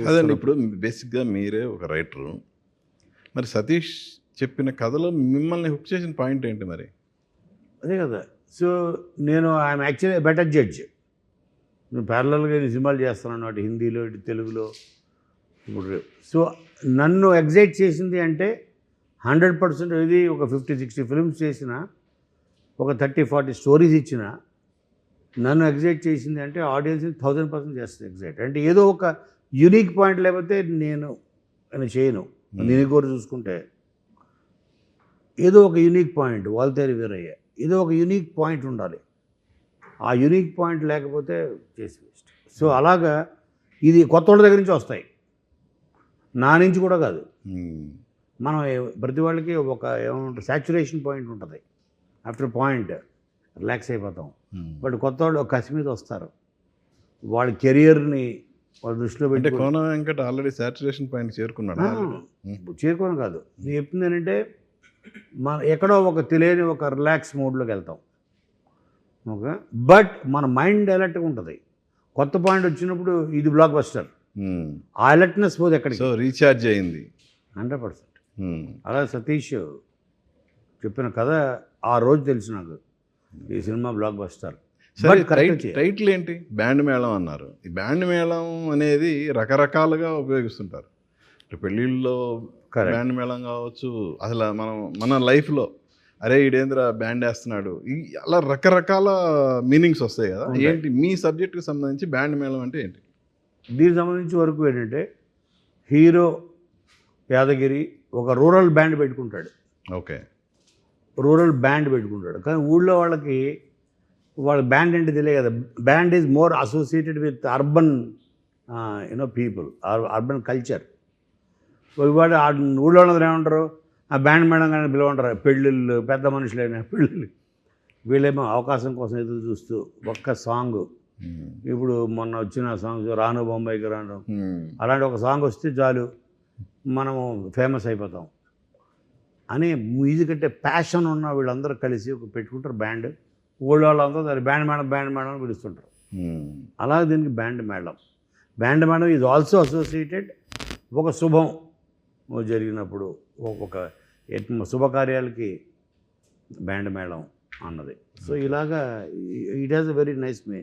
కాదండి ఇప్పుడు బేసిక్గా మీరే ఒక రైటరు. మరి సతీష్ చెప్పిన కథలో మిమ్మల్ని హుక్ చేసిన పాయింట్ ఏంటి మరి? అదే కదా. సో నేను ఐఎమ్ యాక్చువల్లీ బెటర్ జడ్జ్. నేను ప్యారలల్గా నేను సినిమాలు చేస్తున్నాను, అటు హిందీలో ఇటు తెలుగులో. ఇప్పుడు సో నన్ను ఎగ్జైట్ చేసింది అంటే 100% ఇది ఒక 50-60 ఫిల్మ్స్ చేసిన, ఒక 30-40 స్టోరీస్ ఇచ్చిన, నన్ను ఎగ్జైట్ చేసింది అంటే ఆడియన్స్ని 1000% చేస్తుంది ఎగ్జైట్. అంటే ఏదో ఒక యూనిక్ పాయింట్ లేకపోతే నేను చేయను. నేను కూడా చూసుకుంటే ఏదో ఒక యూనిక్ పాయింట్, వాల్తేరు వీరయ్య, ఏదో ఒక యూనిక్ పాయింట్ ఉండాలి. ఆ యూనిక్ పాయింట్ లేకపోతే చేసి వేస్ట్. సో అలాగా ఇది కొత్త వాళ్ళ దగ్గర నుంచి వస్తాయి, నా నుంచి కూడా కాదు. మనం ప్రతి వాళ్ళకి ఒక ఏమంటారు సాచురేషన్ పాయింట్ ఉంటుంది. ఆఫ్టర్ పాయింట్ రిలాక్స్ అయిపోతాం. బట్ కొత్త వాళ్ళు ఒక కసి మీద వస్తారు, వాళ్ళ కెరియర్ని వాళ్ళ దృష్టిలో అంటే పెట్టి Kona Venkat already saturation point చేరుకున్నాడు. చేరుకోను కాదు, నేను చెప్తుంది ఏంటంటే మన ఎక్కడో ఒక తెలియని ఒక రిలాక్స్ మోడ్లోకి వెళ్తాం. ఓకే, బట్ మన మైండ్ అలర్ట్గా ఉంటుంది. కొత్త పాయింట్ వచ్చినప్పుడు ఇది బ్లాక్ బస్టర్, ఆ అలర్ట్నెస్ పోదు ఎక్కడికి. సో రీఛార్జ్ అయింది 100%. అలా సతీష్ చెప్పిన కథ ఆ రోజు తెలుసు నాకు, ఈ సినిమా బ్లాక్ బస్టర్. సరే, టైటిల్ ఏంటి? బ్యాండ్ మేళం అన్నారు. ఈ బ్యాండ్ మేళం అనేది రకరకాలుగా ఉపయోగిస్తుంటారు. పెళ్ళిళ్ళలో బ్యాండ్ మేళం కావచ్చు, అసలు మన లైఫ్లో అరే ఈడేంద్ర బ్యాండ్ వేస్తున్నాడు, అలా రకరకాల మీనింగ్స్ వస్తాయి కదా. ఏంటి మీ సబ్జెక్ట్కి సంబంధించి బ్యాండ్ మేళం అంటే ఏంటి? దీనికి సంబంధించి వరకు ఏంటంటే హీరో యాదగిరి ఒక రూరల్ బ్యాండ్ పెట్టుకుంటాడు. ఓకే, రూరల్ బ్యాండ్ పెట్టుకుంటాడు, కానీ ఊళ్ళో వాళ్ళ బ్యాండ్ అంటే తెలియదు కదా. Band is more associated with urban people, urban culture. ఇవాళ ఊళ్ళో ఉన్నది ఏమంటారు, ఆ బ్యాండ్ మేడం కానీ పిలవంటారు. పెళ్ళిళ్ళు, పెద్ద మనుషులైన పెళ్ళిళ్ళు, వీళ్ళేమో అవకాశం కోసం ఎదురు చూస్తూ ఒక్క సాంగ్. ఇప్పుడు మొన్న వచ్చిన సాంగ్స్ రాను బొంబాయికి రాను, అలాంటి ఒక సాంగ్ వస్తే చాలు మనము ఫేమస్ అయిపోతాం అని మ్యూజిక్ అంటే ప్యాషన్ ఉన్న వీళ్ళందరూ కలిసి ఒక పెట్టుకుంటారు బ్యాండ్. ఊళ్ళో వాళ్ళంతా దాన్ని బ్యాండ్ మేడం అని పిలుస్తుంటారు. అలాగే దీనికి band madam is also associated ఒక శుభం జరిగినప్పుడు, ఒక శుభకార్యాలకి బ్యాండ్ మేళం అన్నది. సో ఇలాగా it has a very nice May.